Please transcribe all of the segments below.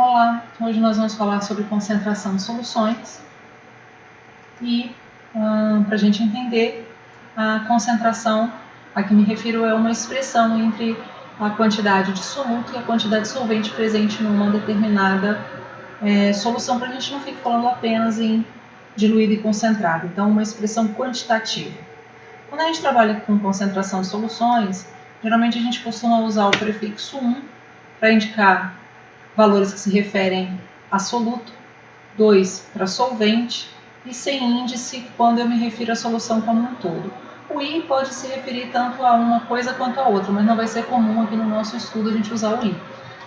Olá, hoje nós vamos falar sobre concentração de soluções e para a gente entender a concentração, a que me refiro é uma expressão entre a quantidade de soluto e a quantidade de solvente presente numa determinada solução, para a gente não ficar falando apenas em diluído e concentrado, então uma expressão quantitativa. Quando a gente trabalha com concentração de soluções, geralmente a gente costuma usar o prefixo 1 para indicar valores que se referem a soluto, 2 para solvente e sem índice quando eu me refiro à solução como um todo. O I pode se referir tanto a uma coisa quanto a outra, mas não vai ser comum aqui no nosso estudo a gente usar o I.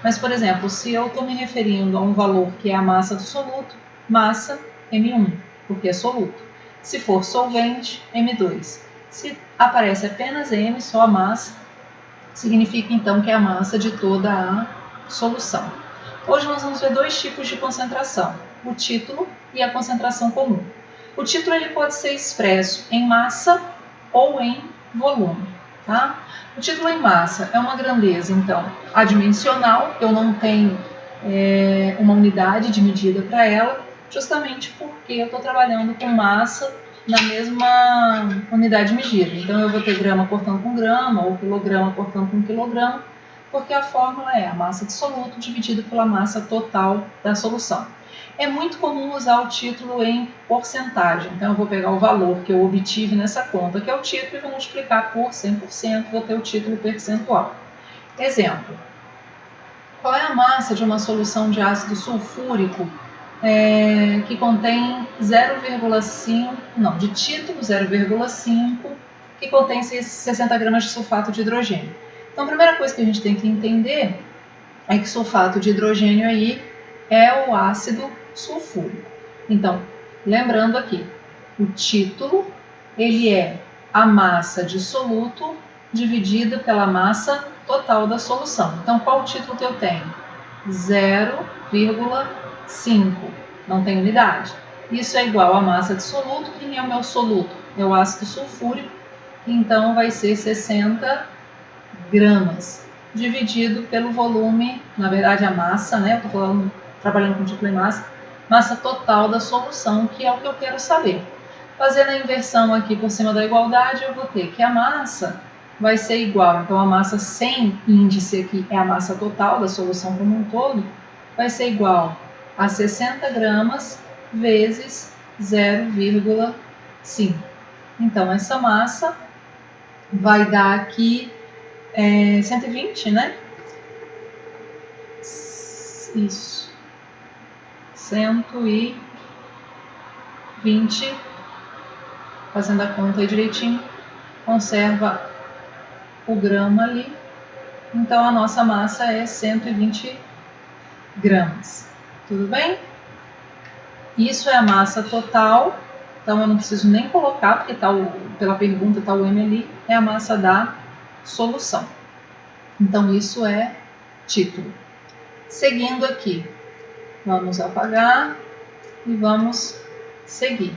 Mas, por exemplo, se eu estou me referindo a um valor que é a massa do soluto, massa M1, porque é soluto. Se for solvente, M2. Se aparece apenas M, só a massa, significa então que é a massa de toda a solução. Hoje nós vamos ver dois tipos de concentração, o título e a concentração comum. O título ele pode ser expresso em massa ou em volume. Tá? O título em massa é uma grandeza, então, adimensional, eu não tenho uma unidade de medida para ela, justamente porque eu estou trabalhando com massa na mesma unidade de medida. Então, eu vou ter grama cortando com grama, ou quilograma cortando com quilograma, porque a fórmula é a massa de soluto dividida pela massa total da solução. É muito comum usar o título em porcentagem. Então, eu vou pegar o valor que eu obtive nessa conta, que é o título, e vou multiplicar por 100%, vou ter o título percentual. Exemplo. Qual é a massa de uma solução de ácido sulfúrico que contém 0,5, não, de título 0,5, que contém 60 gramas de sulfato de hidrogênio. Então, a primeira coisa que a gente tem que entender é que sulfato de hidrogênio aí é o ácido sulfúrico. Então, lembrando aqui, o título ele é a massa de soluto dividida pela massa total da solução. Então, qual o título que eu tenho? 0,5. Não tem unidade. Isso é igual à massa de soluto. Quem é o meu soluto? É o ácido sulfúrico. Então, vai ser 60 gramas dividido pelo volume, na verdade a massa, né? Eu estou trabalhando com título em massa total da solução, que é o que eu quero saber. Fazendo a inversão aqui por cima da igualdade, eu vou ter que a massa vai ser igual, então a massa sem índice aqui é a massa total da solução como um todo, vai ser igual a 60 gramas vezes 0,5. Então essa massa vai dar aqui 120, né? Isso. 120. Fazendo a conta aí direitinho. Conserva o grama ali. Então, a nossa massa é 120 gramas. Tudo bem? Isso é a massa total. Então, eu não preciso nem colocar, porque pela pergunta está o M ali. É a massa da solução. Então, isso é título. Seguindo aqui, vamos apagar e vamos seguir.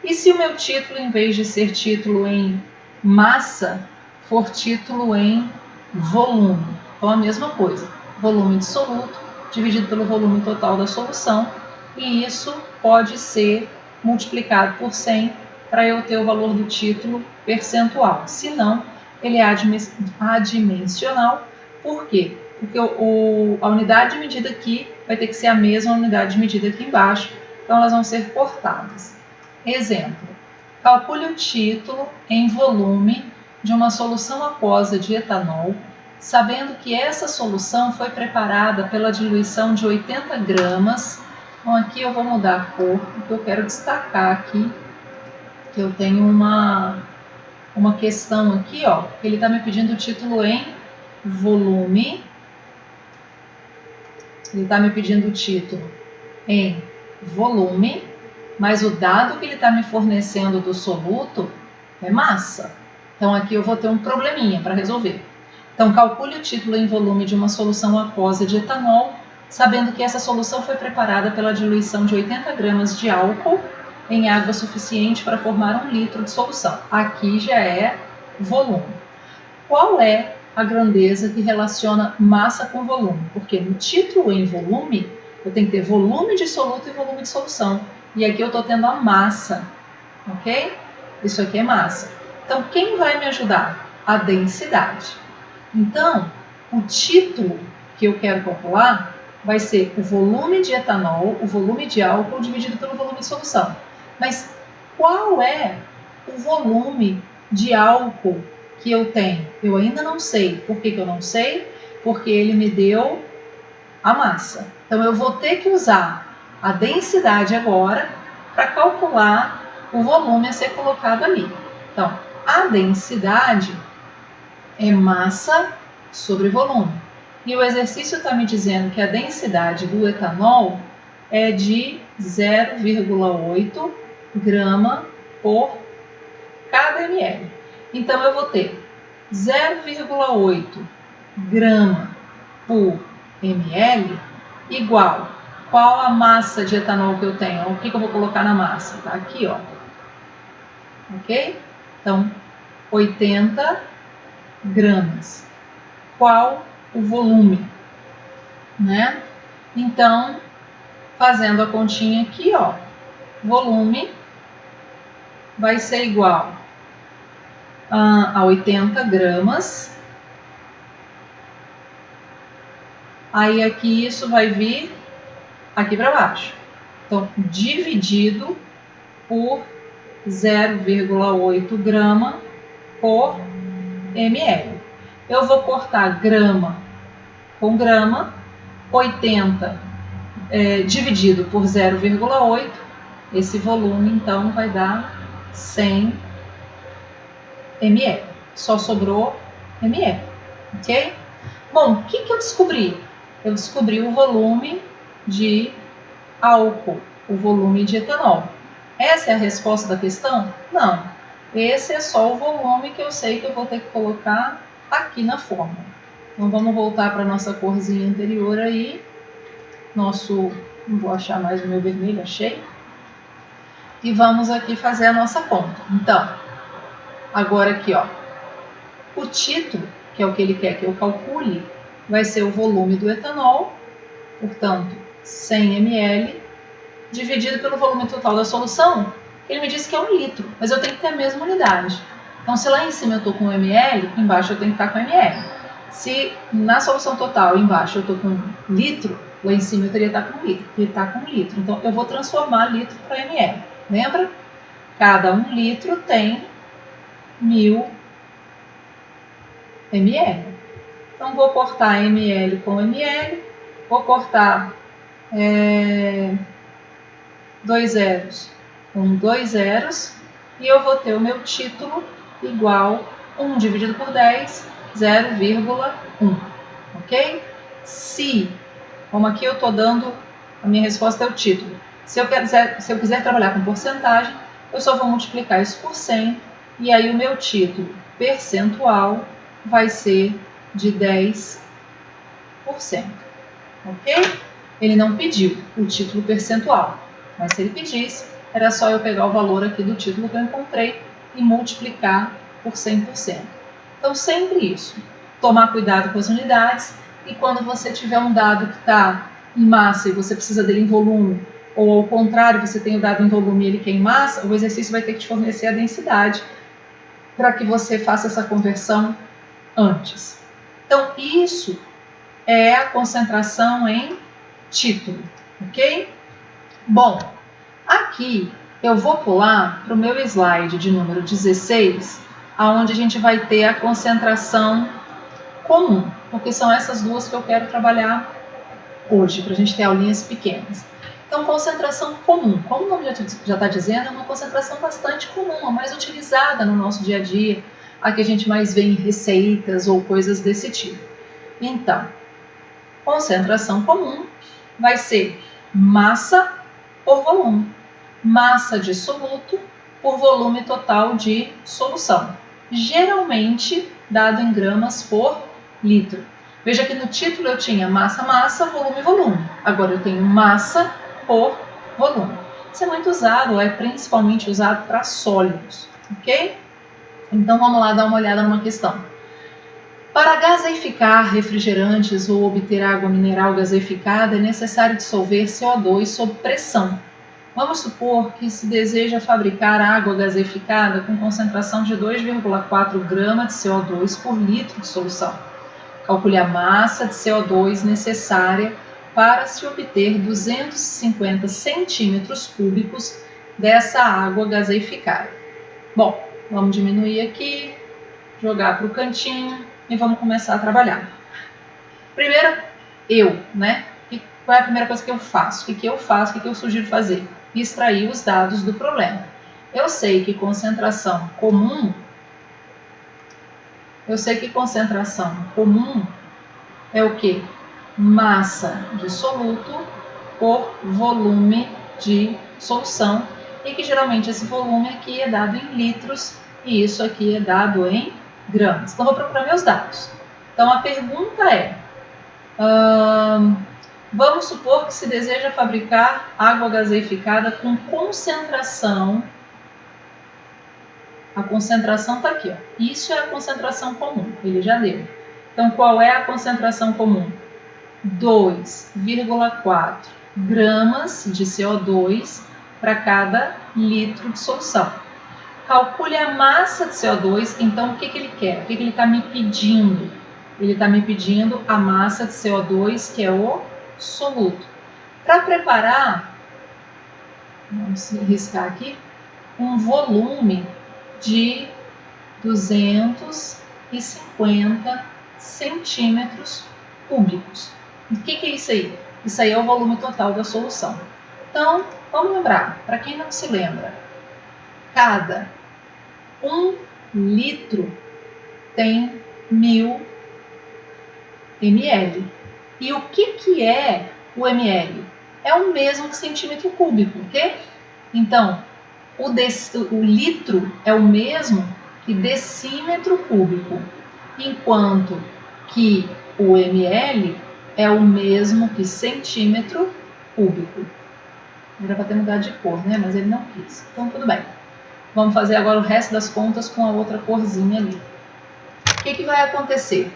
E se o meu título, em vez de ser título em massa, for título em volume? Então, a mesma coisa, volume de soluto dividido pelo volume total da solução, e isso pode ser multiplicado por 100 para eu ter o valor do título percentual. Se não, ele é adimensional. Por quê? Porque a unidade de medida aqui vai ter que ser a mesma unidade de medida aqui embaixo, então elas vão ser cortadas. Exemplo, calcule o título em volume de uma solução aquosa de etanol, sabendo que essa solução foi preparada pela diluição de 80 gramas. Então aqui eu vou mudar a cor, porque eu quero destacar aqui que eu tenho uma questão aqui, ó, ele está me pedindo o título em volume. Ele está me pedindo o título em volume, mas o dado que ele está me fornecendo do soluto é massa. Então, aqui eu vou ter um probleminha para resolver. Então, calcule o título em volume de uma solução aquosa de etanol, sabendo que essa solução foi preparada pela diluição de 80 gramas de álcool em água suficiente para formar 1 litro de solução. Aqui já é volume. Qual é a grandeza que relaciona massa com volume? Porque no título em volume, Eu tenho que ter volume de soluto e volume de solução. E aqui eu estou tendo a massa, ok? Isso aqui é massa. Então, quem vai me ajudar? A densidade. Então, o título que eu quero calcular vai ser o volume de etanol, o volume de álcool dividido pelo volume de solução. Mas qual é o volume de álcool que eu tenho? Eu ainda não sei. Por que eu não sei? Porque ele me deu a massa. Então, eu vou ter que usar a densidade agora para calcular o volume a ser colocado ali. Então, a densidade é massa sobre volume. E o exercício está me dizendo que a densidade do etanol é de 0,8 grama por cada ml. Então, eu vou ter 0,8 grama por ml igual qual a massa de etanol que eu tenho? O que eu vou colocar na massa? Tá aqui, ó. Ok? Então, 80 gramas. Qual o volume? Né? Então, fazendo a continha aqui, ó, volume vai ser igual a 80 gramas. Aí aqui isso vai vir aqui para baixo. Então, dividido por 0,8 grama por ml. Eu vou cortar grama com grama, 80 dividido por 0,8, esse volume então vai dar 100 ml. Só sobrou ml, ok? Bom, o que eu descobri? Eu descobri o volume de álcool, o volume de etanol. Essa é a resposta da questão? Não. Esse é só o volume que eu sei que eu vou ter que colocar aqui na fórmula. Então vamos voltar para a nossa corzinha anterior aí. Não vou achar mais o meu vermelho, achei. E vamos aqui fazer a nossa conta. Então, agora aqui, ó, o título, que é o que ele quer que eu calcule, vai ser o volume do etanol, portanto, 100 ml, dividido pelo volume total da solução. Ele me disse que é 1 litro, mas eu tenho que ter a mesma unidade. Então, se lá em cima eu estou com ml, embaixo eu tenho que estar com ml. Se na solução total embaixo eu estou com litro, lá em cima eu teria que estar com litro. Então, eu vou transformar litro para ml. Lembra? Cada 1 litro tem 1000 ml. Então, vou cortar ml com ml, vou cortar 2 zeros com 2 zeros, e eu vou ter o meu título igual 1 dividido por 10, 0,1. Ok? Se, como aqui eu estou dando, a minha resposta é o título. Se eu quiser trabalhar com porcentagem, eu só vou multiplicar isso por 100, e aí o meu título percentual vai ser de 10%. Ok? Ele não pediu o título percentual, mas se ele pedisse, era só eu pegar o valor aqui do título que eu encontrei e multiplicar por 100%. Então, sempre isso. Tomar cuidado com as unidades, e quando você tiver um dado que está em massa e você precisa dele em volume, ou ao contrário, você tem o dado em volume e ele quer em massa, o exercício vai ter que te fornecer a densidade para que você faça essa conversão antes. Então, isso é a concentração em título, ok? Bom, aqui eu vou pular para o meu slide de número 16, onde a gente vai ter a concentração comum, porque são essas duas que eu quero trabalhar hoje, para a gente ter aulinhas pequenas. Então, concentração comum, como o nome já está dizendo, é uma concentração bastante comum, a mais utilizada no nosso dia a dia, a que a gente mais vê em receitas ou coisas desse tipo. Então, concentração comum vai ser massa por volume. Massa de soluto por volume total de solução. Geralmente dado em gramas por litro. Veja que no título eu tinha massa, massa, volume, volume. Agora eu tenho massa por volume. Isso é muito usado, é principalmente usado para sólidos, ok? Então vamos lá dar uma olhada numa questão. Para gaseificar refrigerantes ou obter água mineral gaseificada, é necessário dissolver CO2 sob pressão. Vamos supor que se deseja fabricar água gaseificada com concentração de 2,4 grama de CO2 por litro de solução. Calcule a massa de CO2 necessária para se obter 250 centímetros cúbicos dessa água gaseificada. Bom, vamos diminuir aqui, jogar para o cantinho e vamos começar a trabalhar. Primeiro, qual é a primeira coisa que eu faço? O que eu sugiro fazer? Extrair os dados do problema. Eu sei que concentração comum é o quê? Massa de soluto por volume de solução, e que geralmente esse volume aqui é dado em litros e isso aqui é dado em gramas. Então, vou procurar meus dados. Então, a pergunta é, vamos supor que se deseja fabricar água gaseificada com concentração. A concentração está aqui, ó. Isso é a concentração comum, ele já deu. Então, qual é a concentração comum? 2,4 gramas de CO2 para cada litro de solução. Calcule a massa de CO2, então o que ele quer? O que ele está me pedindo? Ele está me pedindo a massa de CO2, que é o soluto. Para preparar, vamos riscar aqui, um volume de 250 centímetros cúbicos. O que é isso aí? Isso aí é o volume total da solução. Então, vamos lembrar, para quem não se lembra, cada 1 litro tem 1000 ml. E o que é o ml? É o mesmo que centímetro cúbico, ok? Então, o litro é o mesmo que decímetro cúbico, enquanto que o ml é o mesmo que centímetro cúbico. Era para ter mudado de cor, né? Mas ele não quis. Então, tudo bem. Vamos fazer agora o resto das contas com a outra corzinha ali. O que vai acontecer?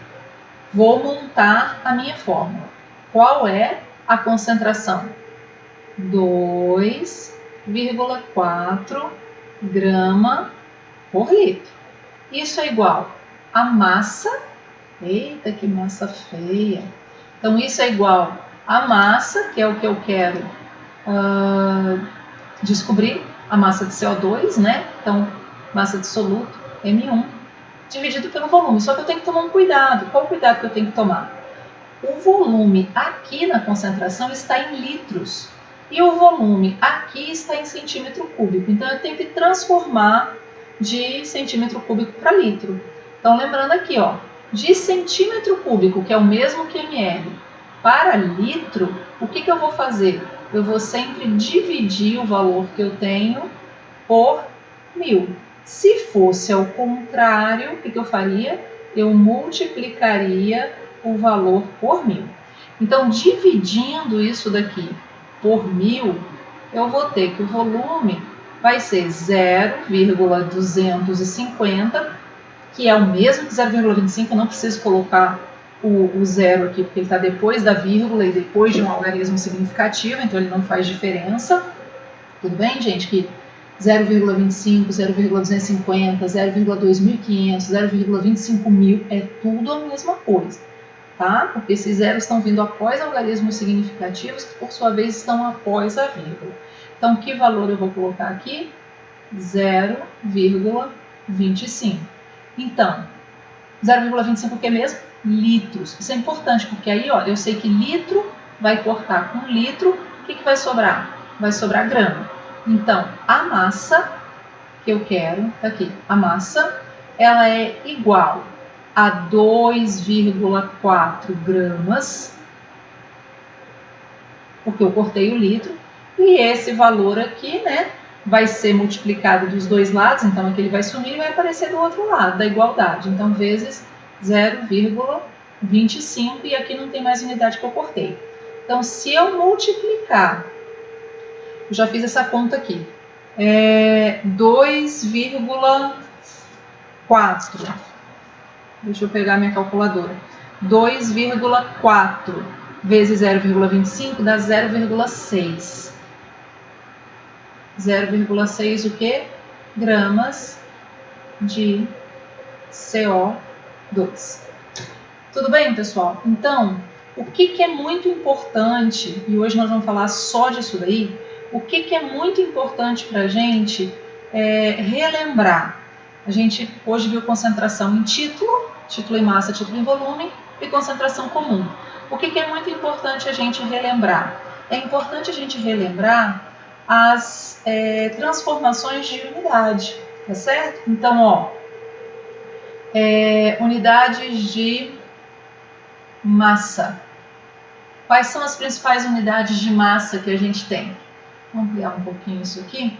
Vou montar a minha fórmula. Qual é a concentração? 2,4 grama por litro. Isso é igual a massa. Eita, que massa feia! Então, isso é igual a massa, que é o que eu quero descobrir, a massa de CO2, né? Então, massa de soluto, M1, dividido pelo volume. Só que eu tenho que tomar um cuidado. Qual o cuidado que eu tenho que tomar? O volume aqui na concentração está em litros e o volume aqui está em centímetro cúbico. Então, eu tenho que transformar de centímetro cúbico para litro. Então, lembrando aqui, ó, de centímetro cúbico, que é o mesmo que ml, para litro, o que eu vou fazer? Eu vou sempre dividir o valor que eu tenho por 1000. Se fosse ao contrário, o que eu faria? Eu multiplicaria o valor por 1000. Então, dividindo isso daqui por 1000, eu vou ter que o volume vai ser 0,250, que é o mesmo que 0,25, eu não preciso colocar o zero aqui, porque ele está depois da vírgula e depois de um algarismo significativo, então ele não faz diferença. Tudo bem, gente? Que 0,25, 0,250, 0,2500, 0,25000 é tudo a mesma coisa, tá? Porque esses zeros estão vindo após algarismos significativos, que por sua vez estão após a vírgula. Então, que valor eu vou colocar aqui? 0,25. Então, 0,25 o que mesmo? Litros. Isso é importante, porque aí, ó, eu sei que litro vai cortar com litro, o que vai sobrar? Vai sobrar grama. Então, a massa que eu quero, tá aqui, a massa, ela é igual a 2,4 gramas, porque eu cortei o litro, e esse valor aqui, né, vai ser multiplicado dos dois lados, então aqui ele vai sumir e vai aparecer do outro lado da igualdade. Então, vezes 0,25, e aqui não tem mais unidade que eu cortei. Então, se eu multiplicar, eu já fiz essa conta aqui, 2,4 Deixa eu pegar minha calculadora. 2,4 vezes 0,25 dá 0,6. 0,6 o quê? Gramas de CO2. Tudo bem, pessoal? Então, o que é muito importante, e hoje nós vamos falar só disso daí, o que é muito importante para a gente relembrar. A gente hoje viu concentração em título em massa, título em volume e concentração comum. O que é muito importante a gente relembrar? É importante a gente relembrar as transformações de unidade, tá certo? Então, ó, unidades de massa. Quais são as principais unidades de massa que a gente tem? Vamos ampliar um pouquinho isso aqui.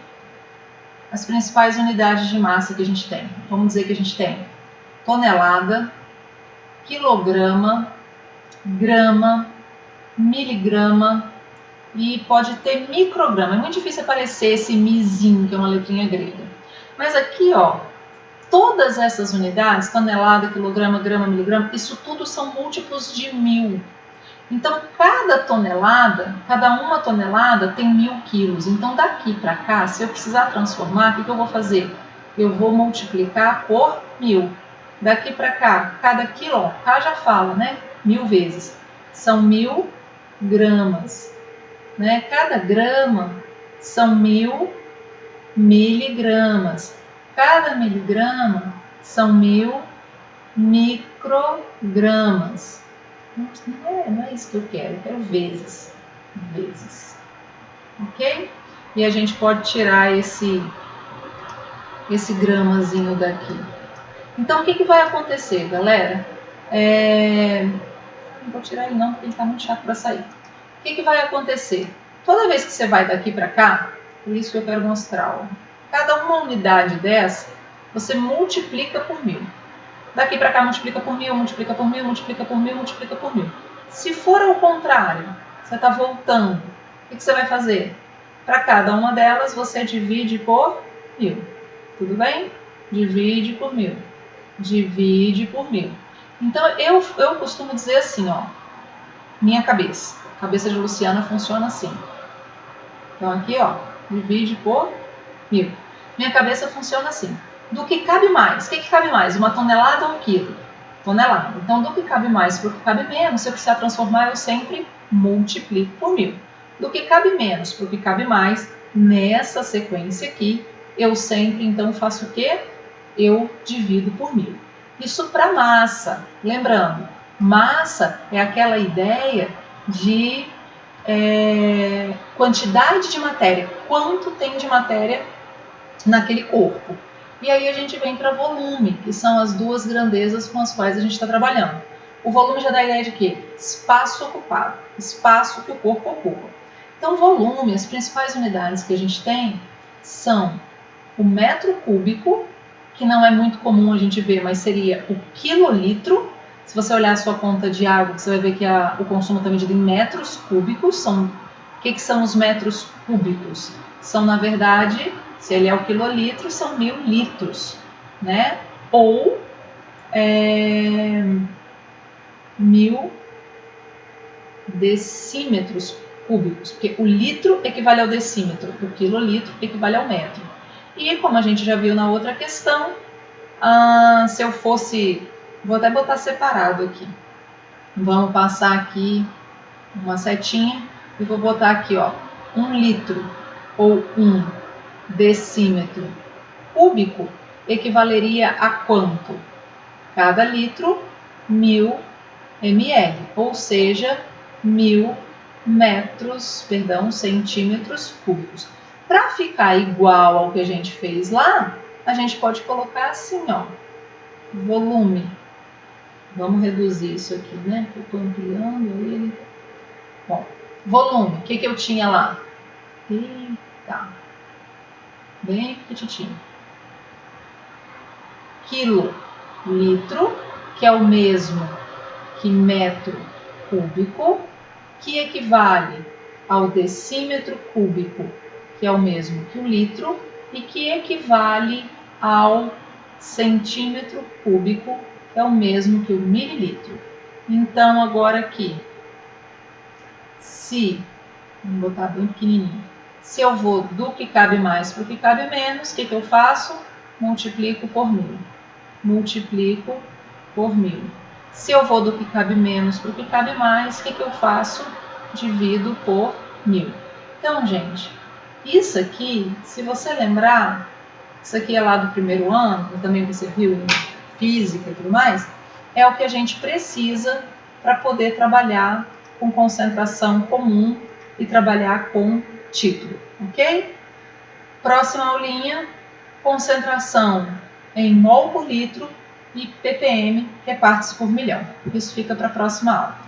As principais unidades de massa que a gente tem. Vamos dizer que a gente tem tonelada, quilograma, grama, miligrama e pode ter micrograma. É muito difícil aparecer esse mizinho, que é uma letrinha grega. Mas aqui, ó, todas essas unidades, tonelada, quilograma, grama, miligrama, isso tudo são múltiplos de 1000. Então, cada uma tonelada tem 1000 quilos. Então, daqui para cá, se eu precisar transformar, o que eu vou fazer? Eu vou multiplicar por 1000. Daqui para cá, cada quilo, ó, cá já fala, né? 1000 vezes. São 1000 gramas. Né? Cada grama são 1000 miligramas. Cada miligrama são 1000 microgramas. Não é isso que eu quero vezes. Ok? E a gente pode tirar esse gramazinho daqui. Então, o que vai acontecer, galera? Não vou tirar ele não, porque ele está muito chato para sair. O que vai acontecer? Toda vez que você vai daqui para cá, por isso que eu quero mostrar, ó, cada uma unidade dessa, você multiplica por 1000. Daqui para cá multiplica por 1000, multiplica por 1000, multiplica por 1000, multiplica por 1000. Se for ao contrário, você está voltando, o que você vai fazer? Para cada uma delas, você divide por 1000. Tudo bem? Divide por 1000. Divide por 1000. Então, eu costumo dizer assim, ó, minha cabeça. A cabeça de Luciana funciona assim. Então, aqui, ó, divide por 1000. Minha cabeça funciona assim. Do que cabe mais? O que cabe mais? Uma tonelada ou um quilo? Tonelada. Então, do que cabe mais para o que cabe menos, se eu precisar transformar, eu sempre multiplico por 1000. Do que cabe menos para o que cabe mais, nessa sequência aqui, eu sempre, então, faço o quê? Eu divido por 1000. Isso para massa. Lembrando, massa é aquela ideia de quantidade de matéria. Quanto tem de matéria naquele corpo. E aí a gente vem para volume, que são as duas grandezas com as quais a gente está trabalhando. O volume já dá a ideia de quê? Espaço ocupado, espaço que o corpo ocupa. Então, volume, as principais unidades que a gente tem são o metro cúbico, que não é muito comum a gente ver, mas seria o quilolitro. Se você olhar a sua conta de água, você vai ver que o consumo está medido em metros cúbicos. O que são os metros cúbicos? São, na verdade, se ele é o quilolitro, são 1000 litros, né? Ou 1000 decímetros cúbicos, porque o litro equivale ao decímetro, o quilolitro equivale ao metro. E como a gente já viu na outra questão, se eu fosse, vou até botar separado aqui, vamos passar aqui uma setinha e vou botar aqui, ó, 1 litro ou 1 decímetro cúbico equivaleria a quanto? Cada litro, 1000 ml, ou seja, 1000 centímetros cúbicos. Para ficar igual ao que a gente fez lá, a gente pode colocar assim, ó, volume. Vamos reduzir isso aqui, né? Eu estou ampliando ele. Bom, volume, o que eu tinha lá? Eita, bem petitinho. Quilolitro, que é o mesmo que metro cúbico, que equivale ao decímetro cúbico, que é o mesmo que o litro, e que equivale ao centímetro cúbico, que é o é o mesmo que o mililitro. Então, agora aqui, vamos botar bem pequenininho, se eu vou do que cabe mais para o que cabe menos, o que eu faço? Multiplico por 1000. Multiplico por 1000. Se eu vou do que cabe menos para o que cabe mais, o que eu faço? Divido por 1000. Então, gente, isso aqui, se você lembrar, isso aqui é lá do primeiro ano, também você viu em física e tudo mais, é o que a gente precisa para poder trabalhar com concentração comum e trabalhar com título, ok? Próxima aulinha, concentração em mol por litro e ppm, que é partes por milhão. Isso fica para a próxima aula.